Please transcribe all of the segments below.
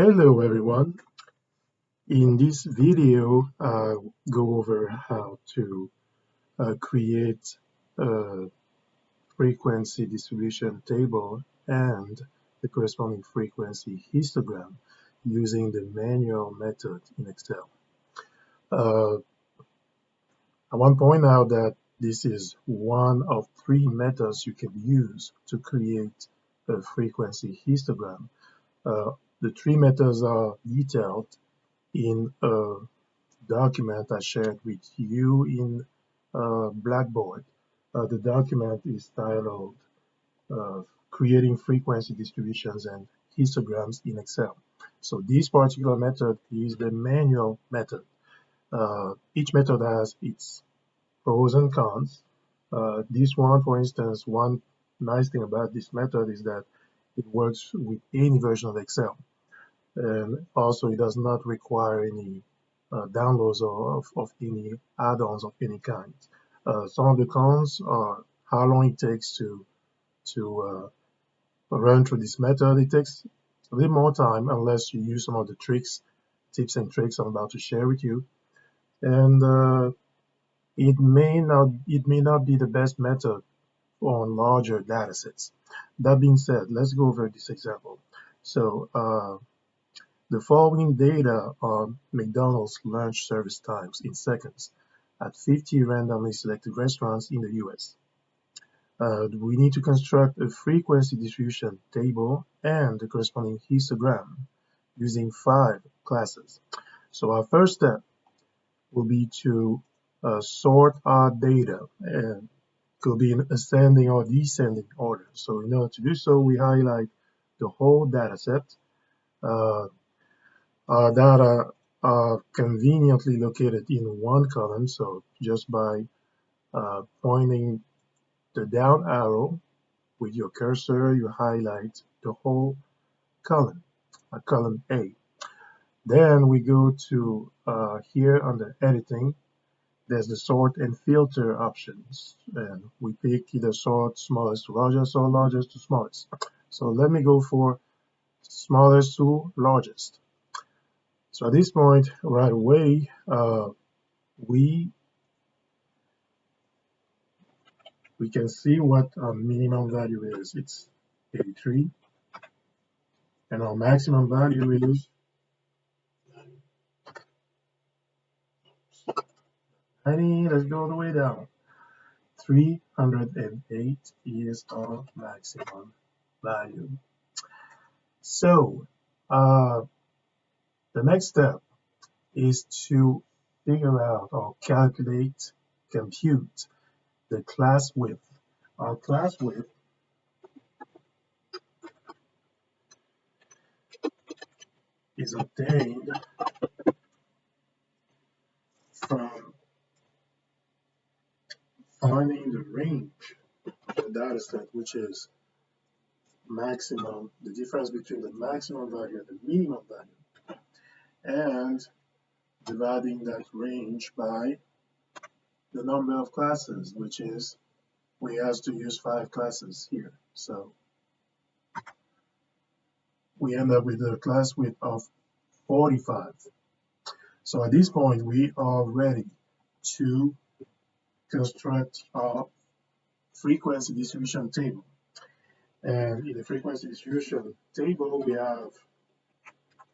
Hello everyone. In this video, I'll go over how to create a frequency distribution table and the corresponding frequency histogram using the manual method in Excel. Uh, I want to point out that this is one of three methods you can use to create a frequency histogram. Uh, the three methods are detailed in a document I shared with you in Blackboard. The document is titled Creating Frequency Distributions and Histograms in Excel. So this particular method is the manual method. Each method has its pros and cons. This one, for instance, one nice thing about this method is that it works with any version of Excel. And also it does not require any downloads of any add-ons of any kind. Some of the cons are how long it takes to run through this method. It takes a little more time unless you use some of the tips and tricks I'm about to share with you. And it may not be the best method on larger data sets. That being said, let's go over this example. So the following data are McDonald's lunch service times in seconds at 50 randomly selected restaurants in the US. We need to construct a frequency distribution table and the corresponding histogram using 5 classes. So our first step will be to sort our data, and could be in ascending or descending order. So in order to do so, we highlight the whole data set. Our data are conveniently located in one column, so just by pointing the down arrow with your cursor, you highlight the whole column, column A. Then we go to here under editing, there's the sort and filter options, and we pick either sort smallest to largest or largest to smallest. So let me go for smallest to largest. So at this point, right away, we can see what our minimum value is. It's 83, and our maximum value is 90. Let's go all the way down. 308 is our maximum value. So the next step is to figure out or compute the class width. Our class width is obtained from finding the range of the data set, which is maximum, the difference between the maximum value and the minimum value, and dividing that range by the number of classes, which is, we have to use 5 classes here. So we end up with a class width of 45. So at this point, we are ready to construct our frequency distribution table. And in the frequency distribution table, we have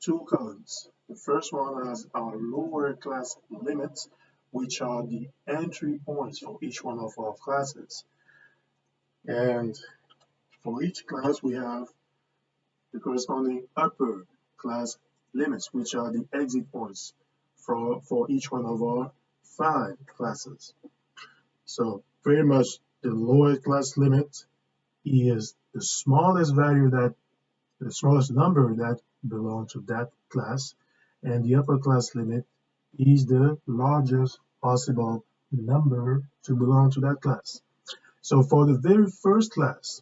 2 columns. The first one has our lower class limits, which are the entry points for each one of our classes. And for each class, we have the corresponding upper class limits, which are the exit points for each one of our 5 classes. So pretty much the lower class limit is the smallest value the smallest number that belongs to that class, and the upper class limit is the largest possible number to belong to that class. So for the very first class,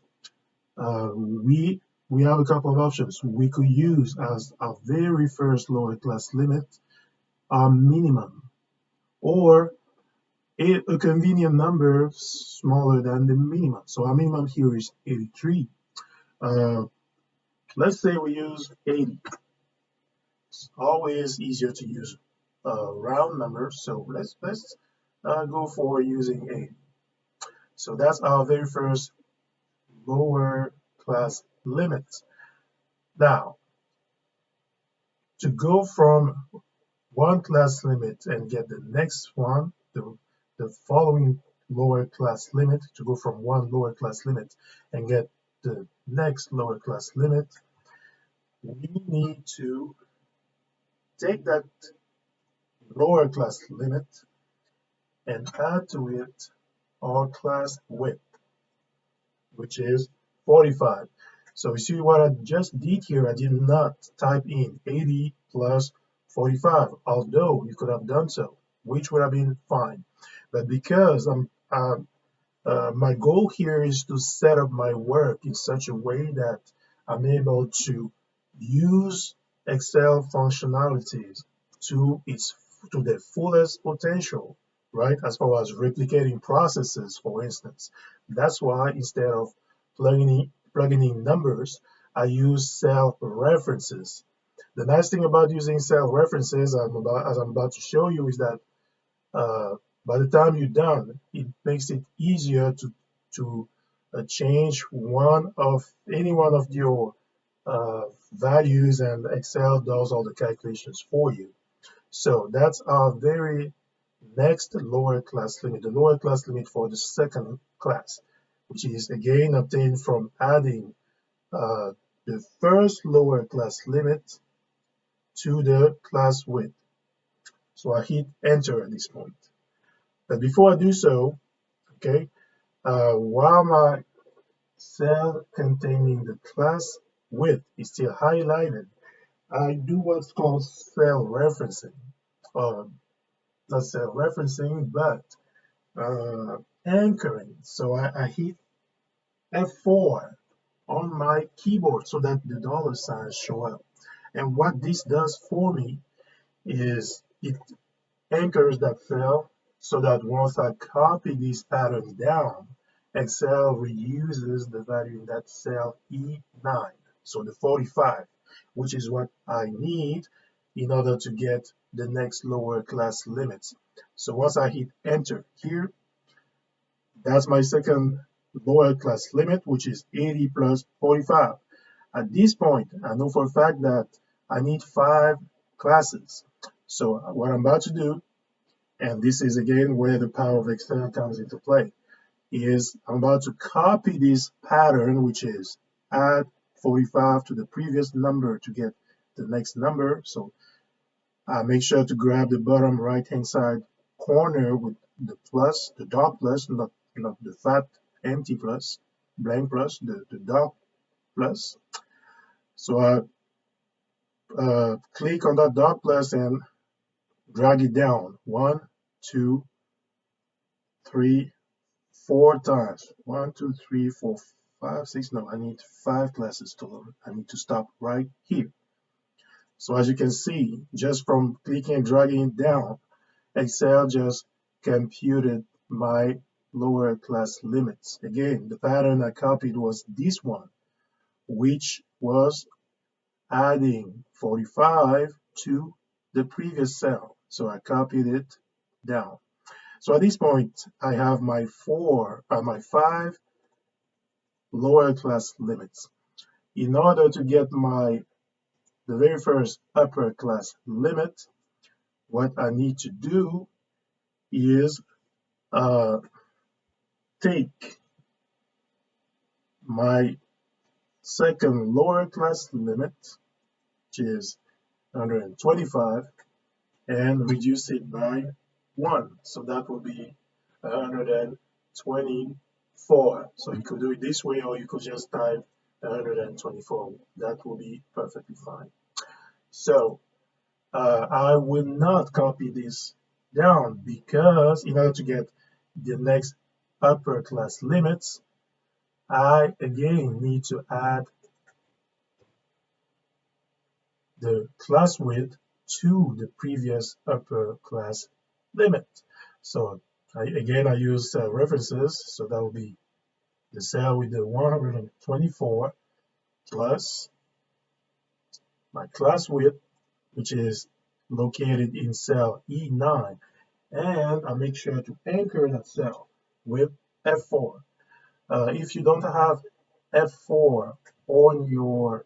we have a couple of options. We could use as our very first lower class limit our minimum, or a convenient number smaller than the minimum. So our minimum here is 83. Let's say we use 80. It's always easier to use round numbers, so let's go for using 8. So that's our very first lower class limit. Now, to go from one class limit and get the next one, the following lower class limit, to go from one lower class limit and get the next lower class limit, we need to take that lower class limit and add to it our class width, which is 45. So you see what I just did here, I did not type in 80 plus 45, although you could have done so, which would have been fine. But because my goal here is to set up my work in such a way that I'm able to use Excel functionalities to its to their fullest potential, right? As far as replicating processes, for instance. That's why instead of plugging in numbers, I use cell references. The nice thing about using cell references, as I'm about to show you, is that uh, by the time you're done, it makes it easier to change any one of your values, and Excel does all the calculations for you. So that's our very next lower class limit, the lower class limit for the second class, which is again obtained from adding uh, the first lower class limit to the class width. So I hit enter at this point. But before I do so, okay, while my cell containing the class width is still highlighted, I do what's called cell referencing. Not cell referencing, but anchoring. So I hit F4 on my keyboard so that the dollar signs show up. And what this does for me is it anchors that cell so that once I copy this pattern down, Excel reuses the value in that cell E9, so the 45, which is what I need in order to get the next lower class limits. So once I hit enter here, that's my second lower class limit, which is 80 plus 45. At this point, I know for a fact that I need 5 classes. So what I'm about to do, and this is again where the power of Excel comes into play, is I'm about to copy this pattern, which is add 45 to the previous number to get the next number. So I make sure to grab the bottom right hand side corner with the plus, the dark plus, not the fat empty plus, blank plus, the dark plus. So I click on that dark plus and drag it down 1, 2, 3, 4 times. 1, 2, 3, 4, 5, 6. No, I need 5 classes total. I need to stop right here. So as you can see, just from clicking and dragging it down, Excel just computed my lower class limits. Again, the pattern I copied was this one, which was adding 45 to the previous cell. So I copied it down. So at this point, I have my 5 lower class limits. In order to get the very first upper class limit, what I need to do is take my second lower class limit, which is 125, and reduce it by 1. So that will be 124. So you could do it this way, or you could just type 124. That will be perfectly fine. So I will not copy this down, because in order to get the next upper class limits, I again need to add the class width to the previous upper class limit. So I use references, so that will be the cell with the 124 plus my class width, which is located in cell E9, and I make sure to anchor that cell with F4. If you don't have F4 on your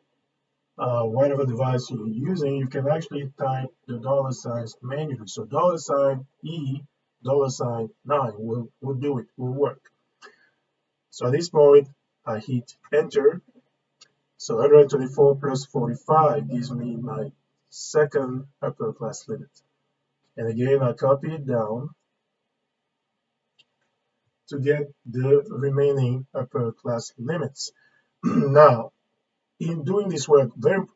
whatever device you're using, you can actually type the dollar signs manually. So dollar sign E, dollar sign 9 will do it, will work. So at this point, I hit enter. So 124 plus 45 gives me my second upper class limit. And again, I copy it down to get the remaining upper class limits. Now, in doing this work,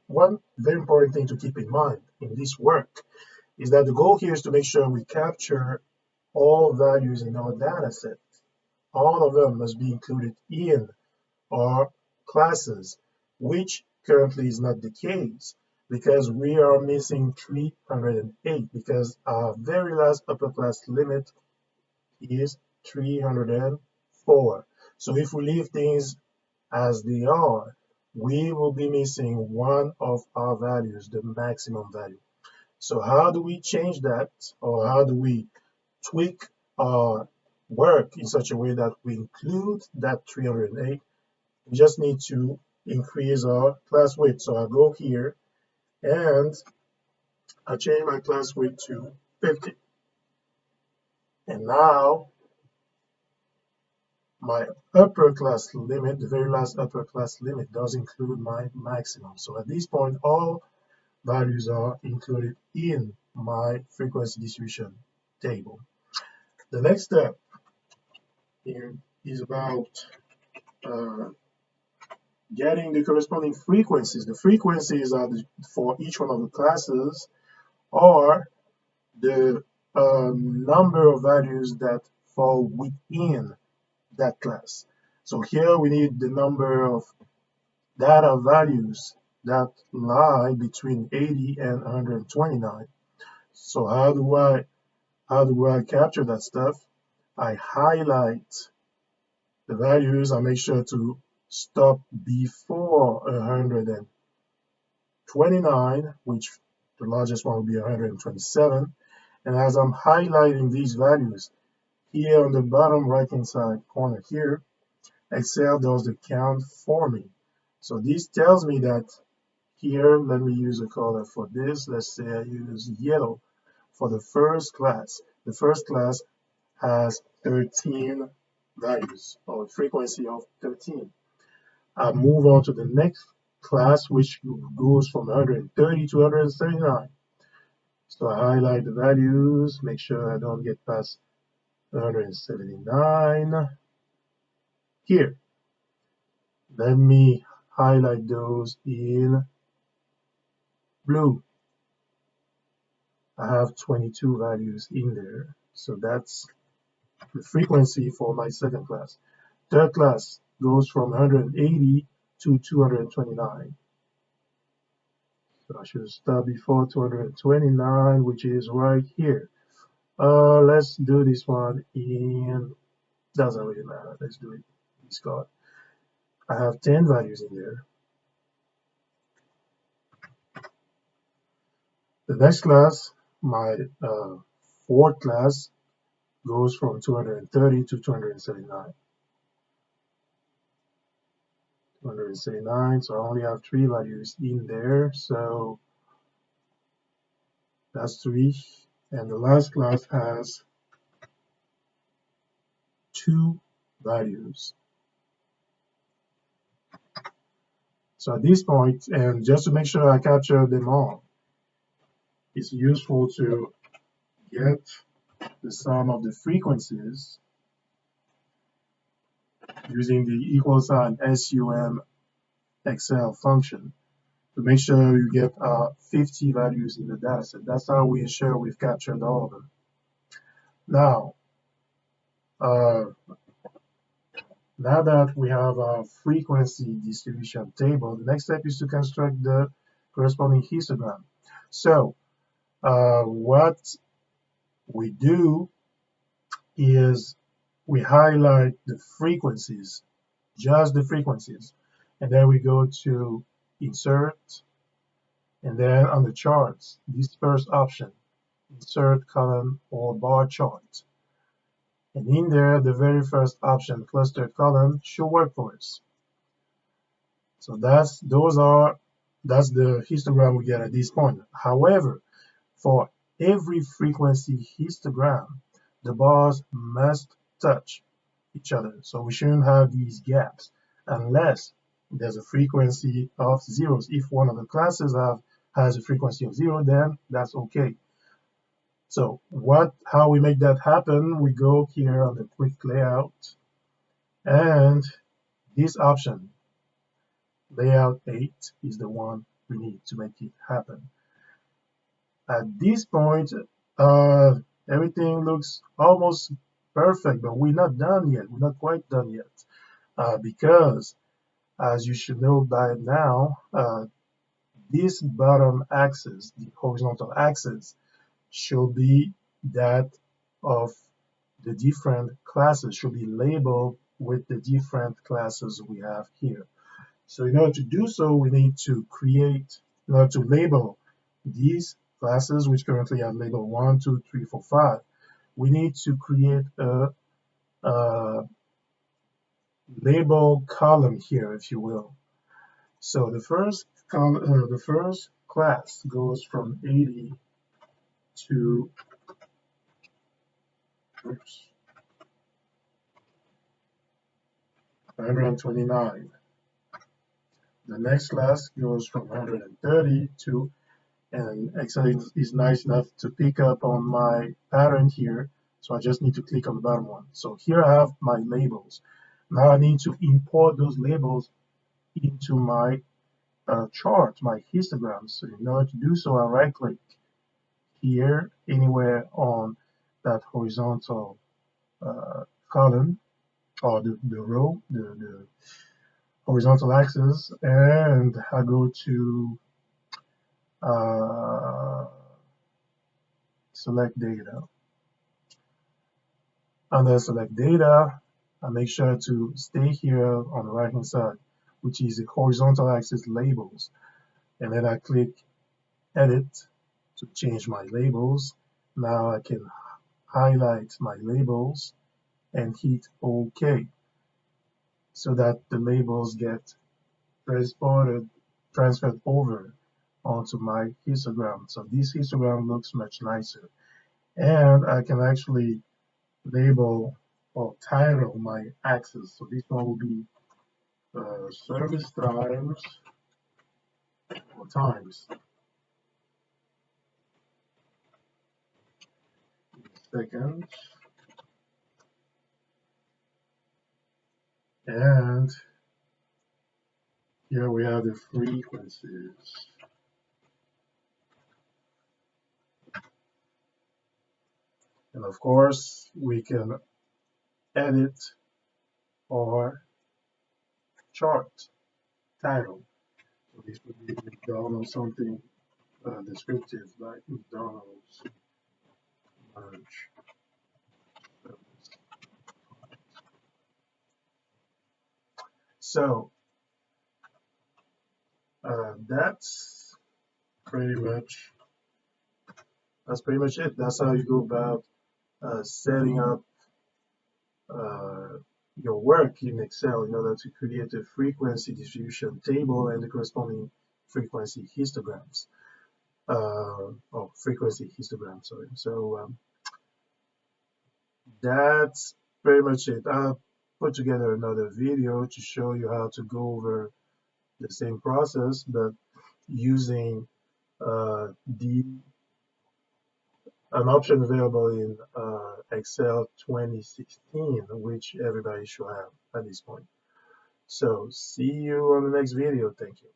one very important thing to keep in mind in this work is that the goal here is to make sure we capture all values in our data set. All of them must be included in our classes, which currently is not the case because we are missing 308 because our very last upper class limit is 304. So if we leave things as they are, we will be missing one of our values, the maximum value. So how do we change that, or how do we tweak our work in such a way that we include that 308? We just need to increase our class width. So I go here and I change my class width to 50. And now my upper class limit, the very last upper class limit, does include my maximum. So at this point, all values are included in my frequency distribution table. The next step here is about getting the corresponding frequencies. The frequencies are for each one of the classes are the number of values that fall within that class. So here we need the number of data values that lie between 80 and 129. So how do I capture that stuff? I highlight the values. I make sure to stop before 129, which the largest one will be 127. And as I'm highlighting these values, here on the bottom right hand side corner here, Excel does the count for me. So this tells me that here, let me use a color for this. Let's say I use yellow for the first class. The first class has 13 values, or a frequency of 13. I move on to the next class, which goes from 130 to 139. So I highlight the values, make sure I don't get past 179. Here, let me highlight those in blue. I have 22 values in there. So that's the frequency for my second class. Third class goes from 180 to 229. So I should start before 229, which is right here. Let's do this one in, doesn't really matter. Let's do it in Discord. I have 10 values in there. The next class, my fourth class, goes from 230 to 279. 279, so I only have 3 values in there, so that's 3. And the last class has 2 values. So at this point, and just to make sure I capture them all, it's useful to get the sum of the frequencies using the equal sign SUM Excel function to make sure you get 50 values in the data set. That's how we ensure we've captured all of them. Now, now that we have our frequency distribution table, the next step is to construct the corresponding histogram. So what we do is we highlight the frequencies, just the frequencies, and then we go to insert, And then on the charts, this first option, insert column or bar chart. And in there, the very first option, clustered column, should work for us. So that's the histogram we get at this point. However, for every frequency histogram, the bars must touch each other. So we shouldn't have these gaps unless there's a frequency of zeros. If one of the classes has a frequency of zero, then that's okay. So how we make that happen, we go here on the quick layout, and this option, layout 8, is the one we need to make it happen. At this point, everything looks almost perfect, but we're not done yet. We're not quite done yet, because as you should know by now, this bottom axis, the horizontal axis, should be that of the different classes, should be labeled with the different classes we have here. So in order to do so, we need to in order to label these classes, which currently have label 1, 2, 3, 4, 5, we need to create a label column here, if you will. So the first class goes from 80 to 129. The next class goes from 130 to, and Excel is nice enough to pick up on my pattern here. So I just need to click on the bottom one. So here I have my labels. Now I need to import those labels into my chart, my histogram. So in order to do so, I right click here anywhere on that horizontal column, or the row, the horizontal axis, and I go to select data. Under select data, I make sure to stay here on the right hand side, which is the horizontal axis labels, and then I click edit to change my labels. Now I can highlight my labels and hit OK, so that the labels get transferred over onto my histogram. So this histogram looks much nicer, and I can actually label or title my axis. So this one will be service times or times seconds, and here we have the frequencies. And of course, we can edit our chart title. So this would be McDonald's something descriptive, like McDonald's lunch service. So that's pretty much it. That's how you go about setting up your work in Excel in order to create a frequency distribution table and the corresponding frequency histograms, or frequency histogram, sorry. So that's pretty much it. I'll put together another video to show you how to go over the same process, but using the an option available in Excel 2016, which everybody should have at this point. So see you on the next video. Thank you.